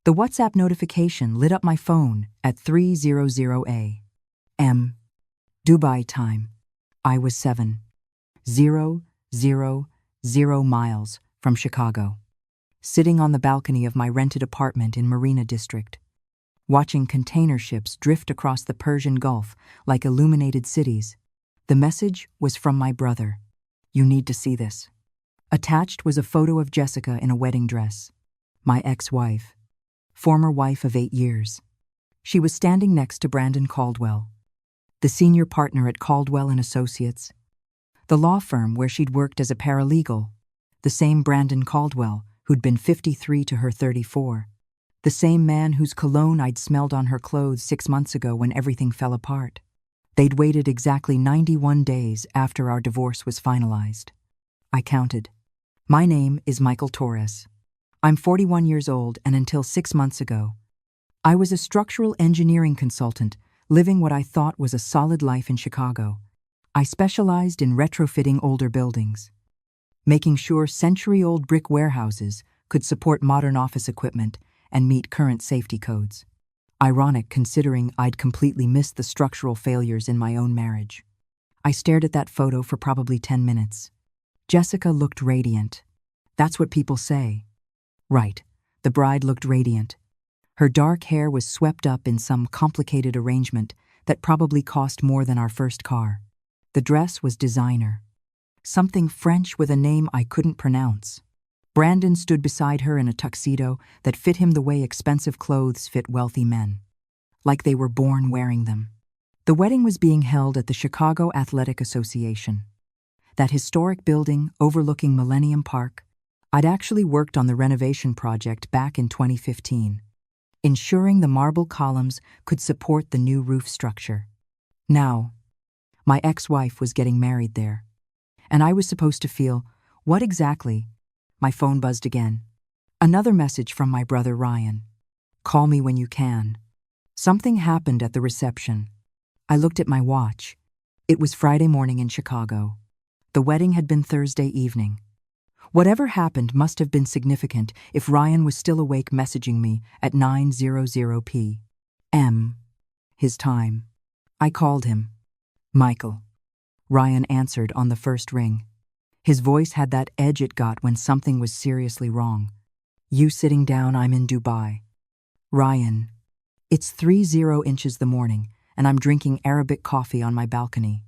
The WhatsApp notification lit up my phone at 3:00 a.m. Dubai time. I was 7,000 miles from Chicago, sitting on the balcony of my rented apartment in Marina District, watching container ships drift across the Persian Gulf like illuminated cities. The message was from my brother. "You need to see this." Attached was a photo of Jessica in a wedding dress, my ex-wife, former wife of 8 years. She was standing next to Brandon Caldwell, the senior partner at Caldwell and Associates, the law firm where she'd worked as a paralegal, the same Brandon Caldwell who'd been 53 to her 34, the same man whose cologne I'd smelled on her clothes 6 months ago when everything fell apart. They'd waited exactly 91 days after our divorce was finalized. I counted. My name is Michael Torres. I'm 41 years old, and until 6 months ago, I was a structural engineering consultant living what I thought was a solid life in Chicago. I specialized in retrofitting older buildings, making sure century-old brick warehouses could support modern office equipment and meet current safety codes. Ironic considering I'd completely missed the structural failures in my own marriage. I stared at that photo for probably 10 minutes. Jessica looked radiant. That's what people say. Right, the bride looked radiant. Her dark hair was swept up in some complicated arrangement that probably cost more than our first car. The dress was designer, something French with a name I couldn't pronounce. Brandon stood beside her in a tuxedo that fit him the way expensive clothes fit wealthy men, like they were born wearing them. The wedding was being held at the Chicago Athletic Association, that historic building overlooking Millennium Park. I'd actually worked on the renovation project back in 2015, ensuring the marble columns could support the new roof structure. Now, my ex-wife was getting married there, and I was supposed to feel, what exactly? My phone buzzed again. Another message from my brother Ryan. "Call me when you can." Something happened at the reception. I looked at my watch. It was Friday morning in Chicago. The wedding had been Thursday evening. Whatever happened must have been significant if Ryan was still awake messaging me at 9:00 p.m. his time. I called him. "Michael." Ryan answered on the first ring. His voice had that edge it got when something was seriously wrong. "You sitting down, I'm in Dubai." "Ryan, it's 30 inches the morning, and I'm drinking Arabic coffee on my balcony."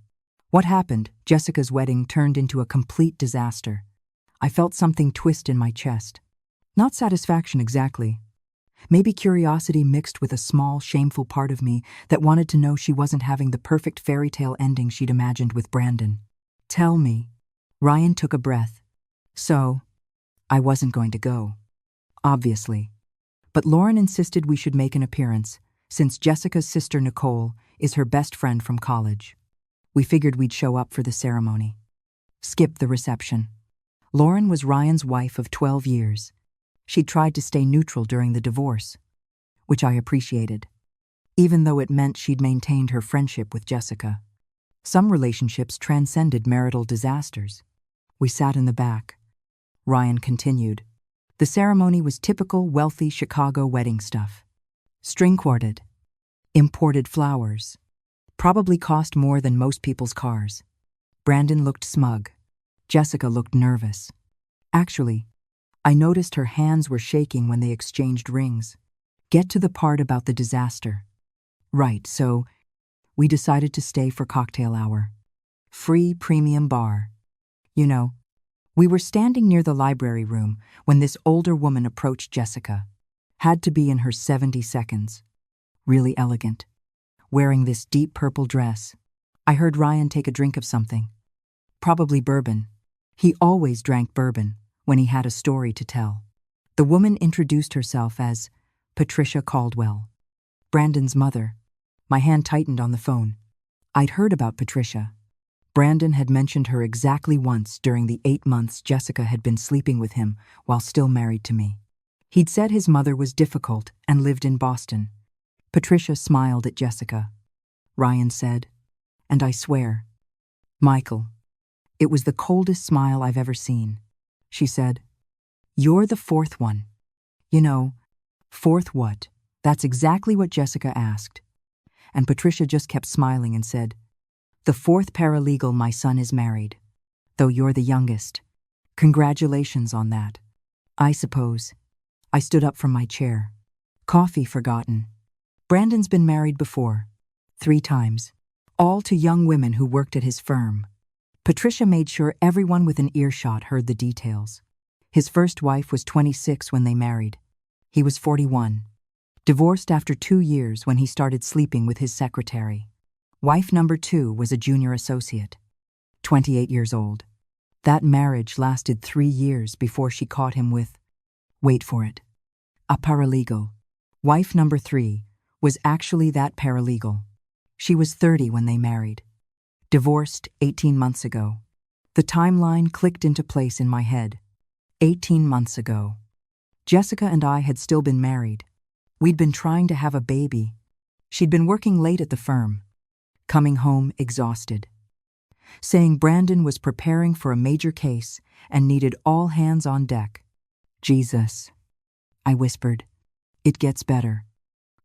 What happened? Jessica's wedding turned into a complete disaster. I felt something twist in my chest. Not satisfaction exactly. Maybe curiosity mixed with a small, shameful part of me that wanted to know she wasn't having the perfect fairy tale ending she'd imagined with Brandon. "Tell me." Ryan took a breath. "So, I wasn't going to go. Obviously. But Lauren insisted we should make an appearance, since Jessica's sister Nicole is her best friend from college. We figured we'd show up for the ceremony. Skip the reception. Lauren was Ryan's wife of 12 years. She'd tried to stay neutral during the divorce, which I appreciated, even though it meant she'd maintained her friendship with Jessica. Some relationships transcended marital disasters. We sat in the back. Ryan continued. The ceremony was typical wealthy Chicago wedding stuff. String quartet, imported flowers, probably cost more than most people's cars. Brandon looked smug. Jessica looked nervous. Actually, I noticed her hands were shaking when they exchanged rings. Get to the part about the disaster. Right, so we decided to stay for cocktail hour. Free premium bar. You know, we were standing near the library room when this older woman approached Jessica. Had to be in her 70s. Really elegant. Wearing this deep purple dress. I heard Ryan take a drink of something. Probably bourbon. He always drank bourbon when he had a story to tell. The woman introduced herself as Patricia Caldwell, Brandon's mother. My hand tightened on the phone. I'd heard about Patricia. Brandon had mentioned her exactly once during the 8 months Jessica had been sleeping with him while still married to me. He'd said his mother was difficult and lived in Boston. Patricia smiled at Jessica. Ryan said, and I swear, "Michael." It was the coldest smile I've ever seen. She said, "You're the fourth one. You know, Fourth what? That's exactly what Jessica asked. And Patricia just kept smiling and said, the fourth paralegal my son is married. Though you're the youngest. Congratulations on that. I suppose. I stood up from my chair. Coffee forgotten. Brandon's been married before. 3 times. All to young women who worked at his firm. Patricia made sure everyone with an earshot heard the details. His first wife was 26 when they married. He was 41. Divorced after 2 years when he started sleeping with his secretary. Wife number 2 was a junior associate. 28 years old. That marriage lasted 3 years before she caught him with, wait for it, a paralegal. Wife number 3 was actually that paralegal. She was 30 when they married. Divorced 18 months ago. The timeline clicked into place in my head. 18 months ago. Jessica and I had still been married. We'd been trying to have a baby. She'd been working late at the firm. Coming home exhausted. Saying Brandon was preparing for a major case and needed all hands on deck. Jesus. I whispered. It gets better.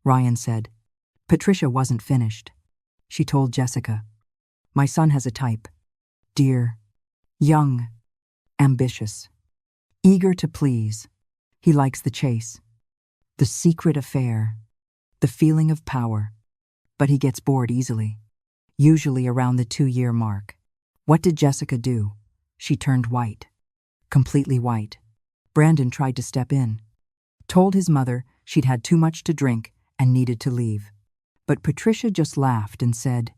Ryan said. Patricia wasn't finished. She told Jessica. My son has a type. Dear. Young. Ambitious. Eager to please. He likes the chase. The secret affair. The feeling of power. But he gets bored easily. Usually around the 2-year mark. What did Jessica do? She turned white. Completely white. Brandon tried to step in. Told his mother she'd had too much to drink and needed to leave. But Patricia just laughed and said,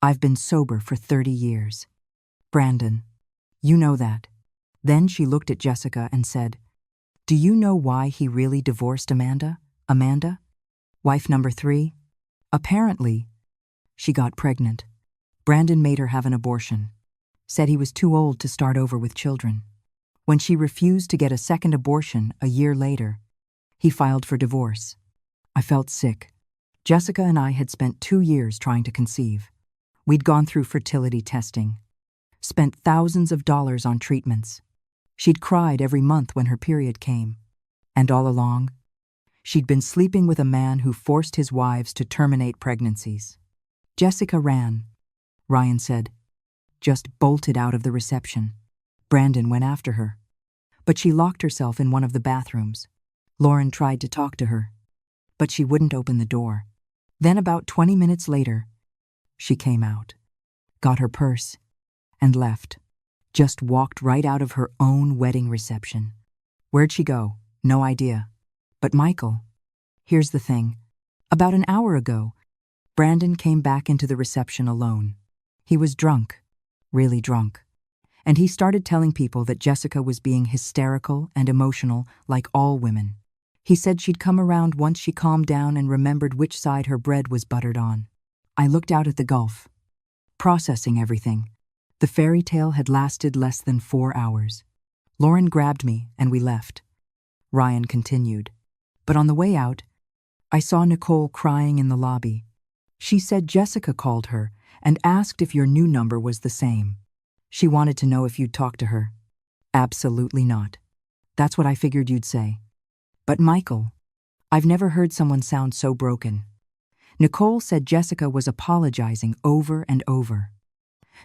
I've been sober for 30 years. Brandon, you know that. Then she looked at Jessica and said, do you know why he really divorced Amanda? Amanda? Wife number 3? Apparently, she got pregnant. Brandon made her have an abortion. Said he was too old to start over with children. When she refused to get a second abortion a year later, he filed for divorce. I felt sick. Jessica and I had spent 2 years trying to conceive. We'd gone through fertility testing. Spent thousands of dollars on treatments. She'd cried every month when her period came. And all along, she'd been sleeping with a man who forced his wives to terminate pregnancies. Jessica ran. Ryan said. Just bolted out of the reception. Brandon went after her. But she locked herself in one of the bathrooms. Lauren tried to talk to her. But she wouldn't open the door. Then about 20 minutes later, she came out. Got her purse. And left. Just walked right out of her own wedding reception. Where'd she go? No idea. But Michael. Here's the thing. About an hour ago, Brandon came back into the reception alone. He was drunk. Really drunk. And he started telling people that Jessica was being hysterical and emotional like all women. He said she'd come around once she calmed down and remembered which side her bread was buttered on. I looked out at the Gulf, processing everything. The fairy tale had lasted less than 4 hours. Lauren grabbed me and we left. Ryan continued. But on the way out, I saw Nicole crying in the lobby. She said Jessica called her and asked if your new number was the same. She wanted to know if you'd talk to her. Absolutely not. That's what I figured you'd say. But Michael, I've never heard someone sound so broken. Nicole said Jessica was apologizing over and over,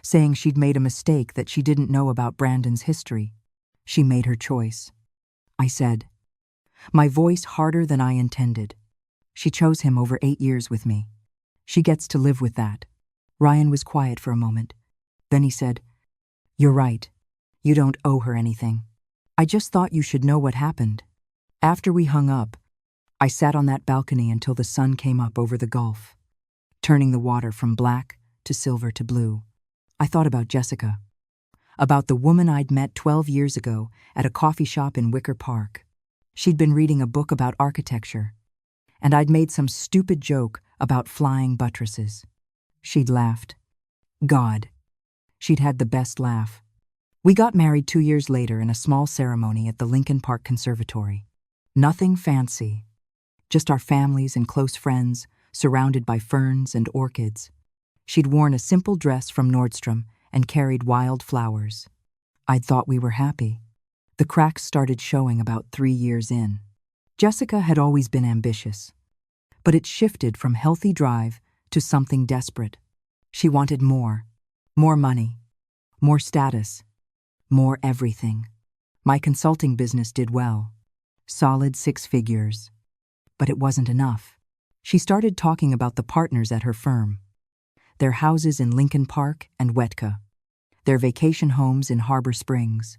saying she'd made a mistake that she didn't know about Brandon's history. She made her choice. I said, my voice harder than I intended. She chose him over 8 years with me. She gets to live with that. Ryan was quiet for a moment. Then he said, you're right. You don't owe her anything. I just thought you should know what happened. After we hung up, I sat on that balcony until the sun came up over the Gulf, turning the water from black to silver to blue. I thought about Jessica, about the woman I'd met 12 years ago at a coffee shop in Wicker Park. She'd been reading a book about architecture, and I'd made some stupid joke about flying buttresses. She'd laughed. God, she'd had the best laugh. We got married 2 years later in a small ceremony at the Lincoln Park Conservatory. Nothing fancy, just our families and close friends surrounded by ferns and orchids. She'd worn a simple dress from Nordstrom and carried wild flowers. I'd thought we were happy. The cracks started showing about 3 years in. Jessica had always been ambitious, but it shifted from healthy drive to something desperate. She wanted more money, more status, more everything. My consulting business did well, solid 6 figures, but it wasn't enough. She started talking about the partners at her firm, their houses in Lincoln Park and Wetka, their vacation homes in Harbor Springs.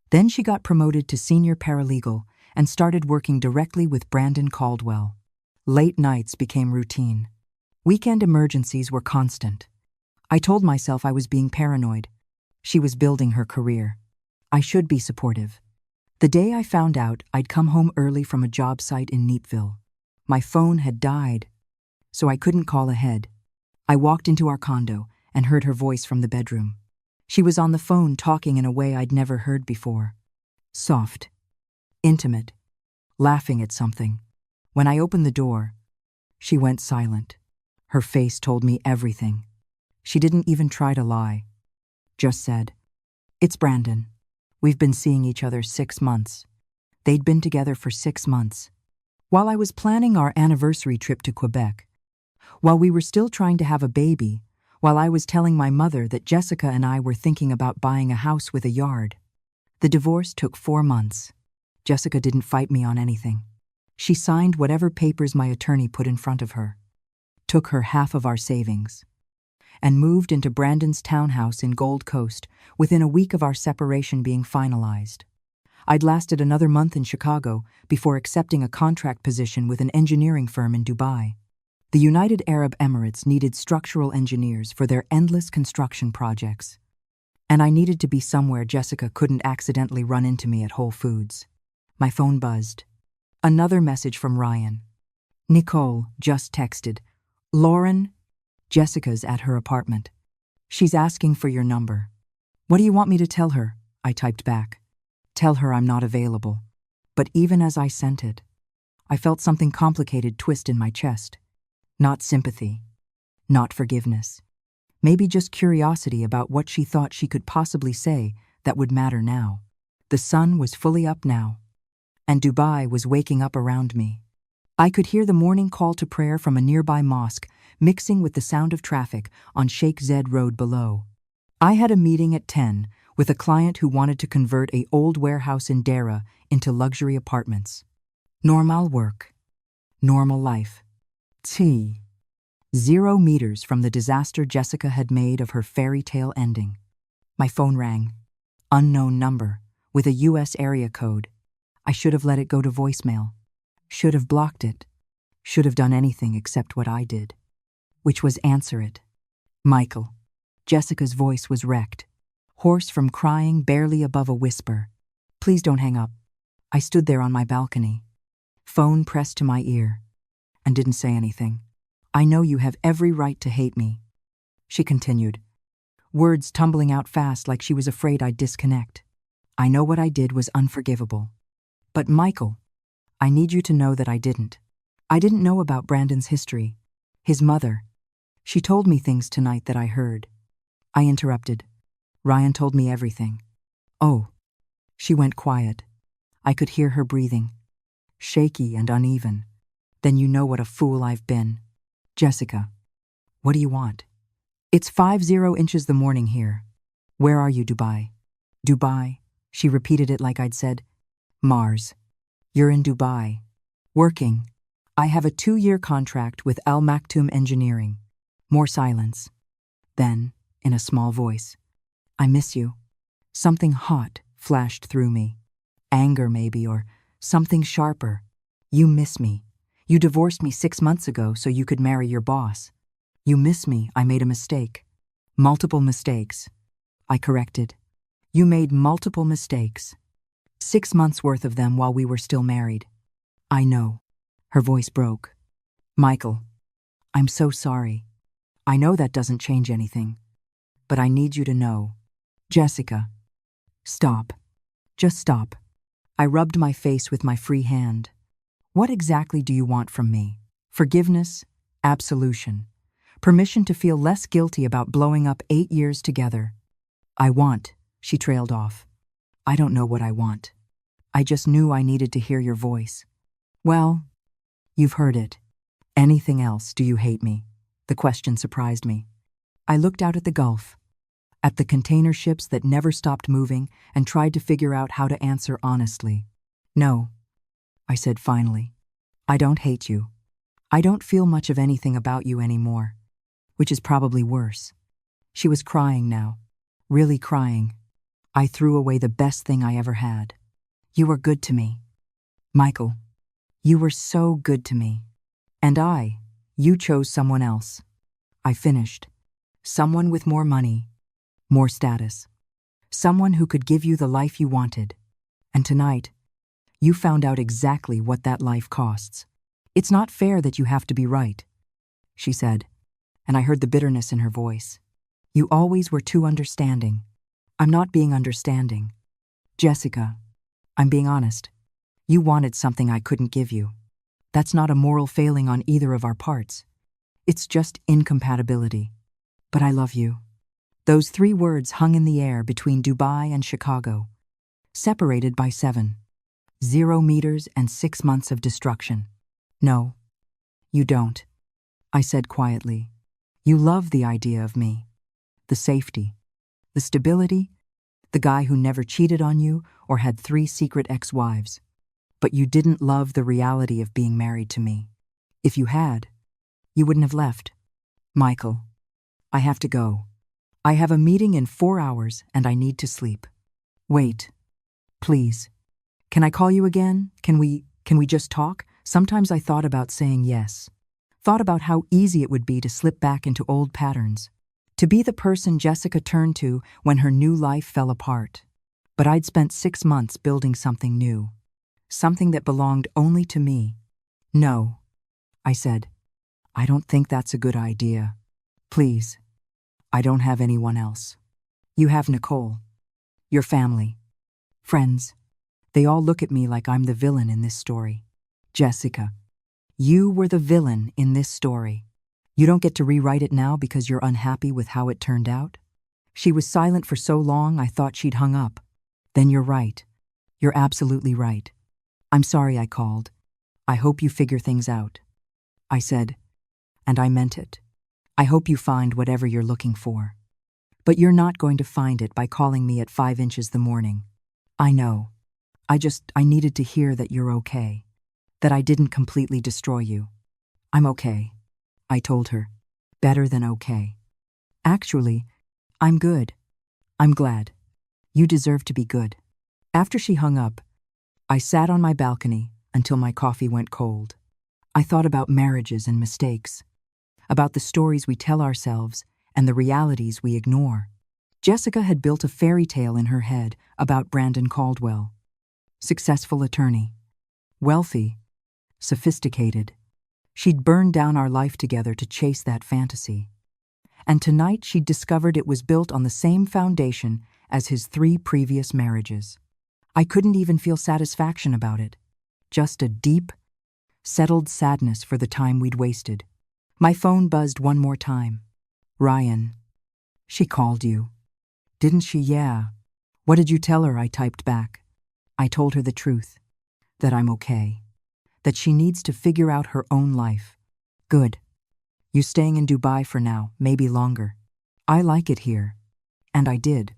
Then she got promoted to senior paralegal and started working directly with Brandon Caldwell. Late nights became routine. Weekend emergencies were constant. I told myself I was being paranoid. She was building her career. I should be supportive. The day I found out, I'd come home early from a job site in Neatville. My phone had died, so I couldn't call ahead. I walked into our condo and heard her voice from the bedroom. She was on the phone talking in a way I'd never heard before. Soft, intimate, laughing at something. When I opened the door, she went silent. Her face told me everything. She didn't even try to lie. Just said, "It's Brandon. We've been seeing each other 6 months." They'd been together for 6 months. While I was planning our anniversary trip to Quebec, while we were still trying to have a baby, while I was telling my mother that Jessica and I were thinking about buying a house with a yard. The divorce took 4 months. Jessica didn't fight me on anything. She signed whatever papers my attorney put in front of her, took her half of our savings, and moved into Brandon's townhouse in Gold Coast within a week of our separation being finalized. I'd lasted another month in Chicago before accepting a contract position with an engineering firm in Dubai. The United Arab Emirates needed structural engineers for their endless construction projects, and I needed to be somewhere Jessica couldn't accidentally run into me at Whole Foods. My phone buzzed. Another message from Ryan. "Nicole just texted. Lauren, Jessica's at her apartment. She's asking for your number." "What do you want me to tell her?" I typed back. "Tell her I'm not available." But even as I sent it, I felt something complicated twist in my chest. Not sympathy, not forgiveness. Maybe just curiosity about what she thought she could possibly say that would matter now. The sun was fully up now, and Dubai was waking up around me. I could hear the morning call to prayer from a nearby mosque mixing with the sound of traffic on Sheikh Zayed Road below. I had a meeting at 10 with a client who wanted to convert an old warehouse in Dara into luxury apartments. Normal work, normal life. 0 meters from the disaster Jessica had made of her fairy tale ending. My phone rang. Unknown number, with a US area code. I should have let it go to voicemail. Should have blocked it. Should have done anything except what I did, which was answer it. Michael. Jessica's voice was wrecked, hoarse from crying, barely above a whisper. "Please don't hang up." I stood there on my balcony, phone pressed to my ear, and didn't say anything. "I know you have every right to hate me," she continued, words tumbling out fast like she was afraid I'd disconnect. "I know what I did was unforgivable. But Michael, I need you to know that I didn't. I didn't know about Brandon's history, his mother. She told me things tonight that I heard." I interrupted. "Ryan told me everything." "Oh." She went quiet. I could hear her breathing, shaky and uneven. "Then you know what a fool I've been." "Jessica, what do you want?" "It's 50 inches the morning here." "Where are you, Dubai?" "Dubai." She repeated it like I'd said, "Mars." "You're in Dubai. Working." "I have a 2-year contract with Al Maktoum Engineering." More silence. Then, in a small voice, "I miss you." Something hot flashed through me. Anger maybe, or something sharper. "You miss me. You divorced me 6 months ago so you could marry your boss. You miss me. I made a mistake." "Multiple mistakes," I corrected. "You made multiple mistakes. 6 months worth of them while we were still married." "I know." Her voice broke. "Michael, I'm so sorry. I know that doesn't change anything, but I need you to know." "Jessica, stop. Just stop." I rubbed my face with my free hand. "What exactly do you want from me? Forgiveness? Absolution? Permission to feel less guilty about blowing up 8 years together?" "I want," she trailed off. "I don't know what I want. I just knew I needed to hear your voice." Well, you've heard it. Anything else, do you hate me? The question surprised me. I looked out at the Gulf, at the container ships that never stopped moving, and tried to figure out how to answer honestly. No, I said finally. I don't hate you. I don't feel much of anything about you anymore, which is probably worse. She was crying now, really crying. I threw away the best thing I ever had. You were good to me. Michael, you were so good to me. And you chose someone else. I finished. Someone with more money, more status. Someone who could give you the life you wanted. And tonight, you found out exactly what that life costs. It's not fair that you have to be right, she said, and I heard the bitterness in her voice. You always were too understanding. I'm not being understanding. Jessica, I'm being honest. You wanted something I couldn't give you. That's not a moral failing on either of our parts. It's just incompatibility. But I love you. Those 3 words hung in the air between Dubai and Chicago, separated by 0 meters and 6 months of destruction. No, you don't, I said quietly. You love the idea of me. The safety, the stability, the guy who never cheated on you or had 3 secret ex-wives. But you didn't love the reality of being married to me. If you had, you wouldn't have left. Michael, I have to go. I have a meeting in 4 hours and I need to sleep. Wait, please. Can I call you again? Can we just talk? Sometimes I thought about saying yes. Thought about how easy it would be to slip back into old patterns. To be the person Jessica turned to when her new life fell apart. But I'd spent 6 months building something new. Something that belonged only to me. No, I said. I don't think that's a good idea. Please. I don't have anyone else. You have Nicole. Your family. Friends. They all look at me like I'm the villain in this story. Jessica, you were the villain in this story. You don't get to rewrite it now because you're unhappy with how it turned out? She was silent for so long I thought she'd hung up. Then you're right. You're absolutely right. I'm sorry I called. I hope you figure things out. I said, and I meant it. I hope you find whatever you're looking for. But you're not going to find it by calling me at 5 inches the morning. I know. I needed to hear that you're okay. That I didn't completely destroy you. I'm okay, I told her. Better than okay. Actually, I'm good. I'm glad. You deserve to be good. After she hung up, I sat on my balcony until my coffee went cold. I thought about marriages and mistakes, about the stories we tell ourselves and the realities we ignore. Jessica had built a fairy tale in her head about Brandon Caldwell. Successful attorney. Wealthy. Sophisticated. She'd burned down our life together to chase that fantasy. And tonight she'd discovered it was built on the same foundation as his 3 previous marriages. I couldn't even feel satisfaction about it. Just a deep, settled sadness for the time we'd wasted. My phone buzzed one more time. Ryan. She called you. Didn't she? Yeah. What did you tell her? I typed back. I told her the truth. That I'm okay. That she needs to figure out her own life. Good. You staying in Dubai for now, maybe longer. I like it here. And I did.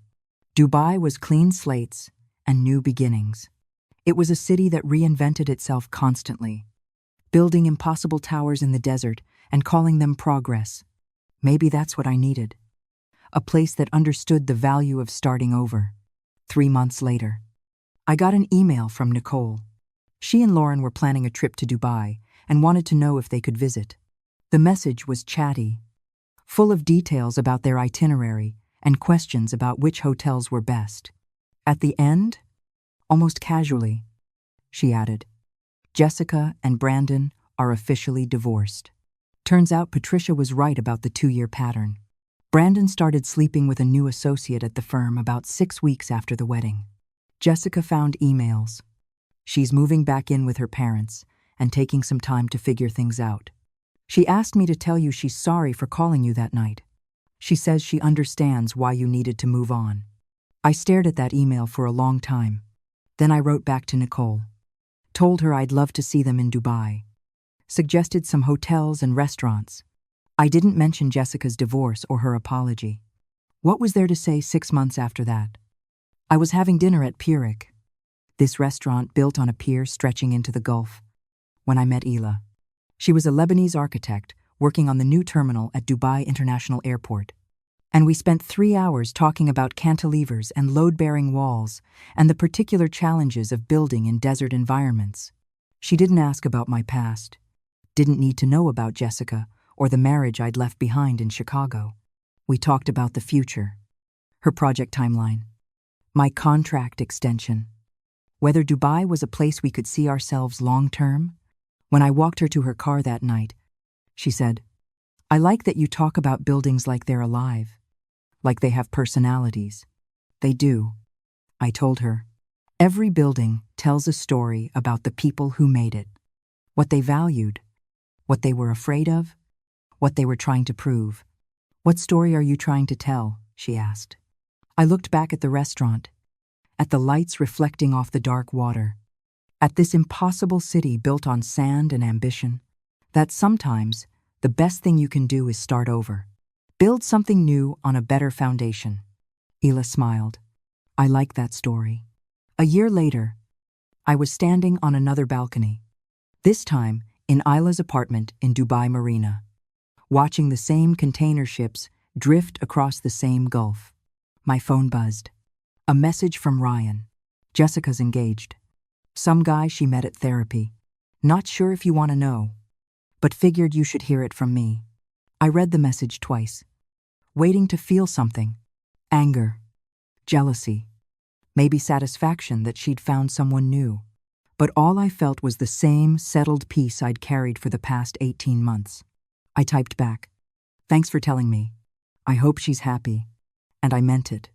Dubai was clean slates and new beginnings. It was a city that reinvented itself constantly, building impossible towers in the desert and calling them progress. Maybe that's what I needed. A place that understood the value of starting over. 3 months later, I got an email from Nicole. She and Lauren were planning a trip to Dubai and wanted to know if they could visit. The message was chatty, full of details about their itinerary and questions about which hotels were best. At the end, almost casually, she added, Jessica and Brandon are officially divorced. Turns out Patricia was right about the 2-year pattern. Brandon started sleeping with a new associate at the firm about 6 weeks after the wedding. Jessica found emails. She's moving back in with her parents and taking some time to figure things out. She asked me to tell you she's sorry for calling you that night. She says she understands why you needed to move on. I stared at that email for a long time. Then I wrote back to Nicole. Told her I'd love to see them in Dubai. Suggested some hotels and restaurants. I didn't mention Jessica's divorce or her apology. What was there to say 6 months after that? I was having dinner at Pirik, this restaurant built on a pier stretching into the Gulf, when I met Ela. She was a Lebanese architect working on the new terminal at Dubai International Airport. And we spent 3 hours talking about cantilevers and load-bearing walls and the particular challenges of building in desert environments. She didn't ask about my past, didn't need to know about Jessica or the marriage I'd left behind in Chicago. We talked about the future, her project timeline, my contract extension, whether Dubai was a place we could see ourselves long-term. When I walked her to her car that night, she said, "I like that you talk about buildings like they're alive, like they have personalities." They do, I told her. Every building tells a story about the people who made it, what they valued, what they were afraid of, what they were trying to prove. "What story are you trying to tell?" she asked. I looked back at the restaurant, at the lights reflecting off the dark water, at this impossible city built on sand and ambition, that sometimes the best thing you can do is start over. Build something new on a better foundation. Ela smiled. I like that story. A year later, I was standing on another balcony, this time in Ila's apartment in Dubai Marina, watching the same container ships drift across the same gulf. My phone buzzed. A message from Ryan. "Jessica's engaged. Some guy she met at therapy. Not sure if you want to know, but figured you should hear it from me." I read the message twice, waiting to feel something. Anger, jealousy, maybe satisfaction that she'd found someone new. But all I felt was the same settled peace I'd carried for the past 18 months. I typed back, "Thanks for telling me. I hope she's happy." And I meant it.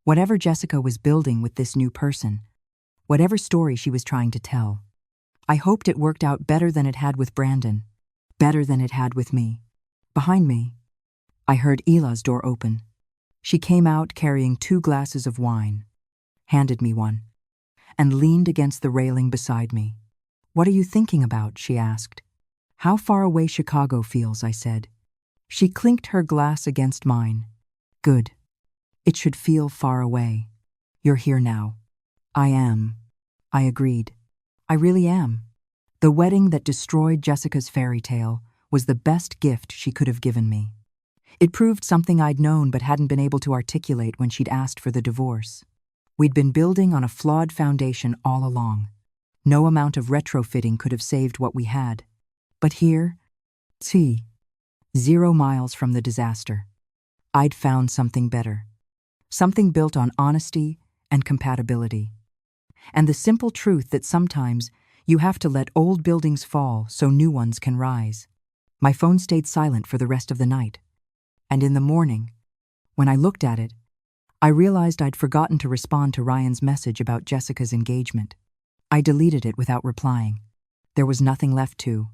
Whatever Jessica was building with this new person, whatever story she was trying to tell, I hoped it worked out better than it had with Brandon, better than it had with me. Behind me, I heard Ela's door open. She came out carrying 2 glasses of wine, handed me one, and leaned against the railing beside me. "What are you thinking about?" she asked. "How far away Chicago feels," I said. She clinked her glass against mine. "Good. It should feel far away. You're here now." "I am," I agreed. "I really am." The wedding that destroyed Jessica's fairy tale was the best gift she could have given me. It proved something I'd known but hadn't been able to articulate when she'd asked for the divorce. We'd been building on a flawed foundation all along. No amount of retrofitting could have saved what we had. But here, 0 miles from the disaster, I'd found something better. Something built on honesty and compatibility. And the simple truth that sometimes you have to let old buildings fall so new ones can rise. My phone stayed silent for the rest of the night. And in the morning, when I looked at it, I realized I'd forgotten to respond to Ryan's message about Jessica's engagement. I deleted it without replying. There was nothing left to.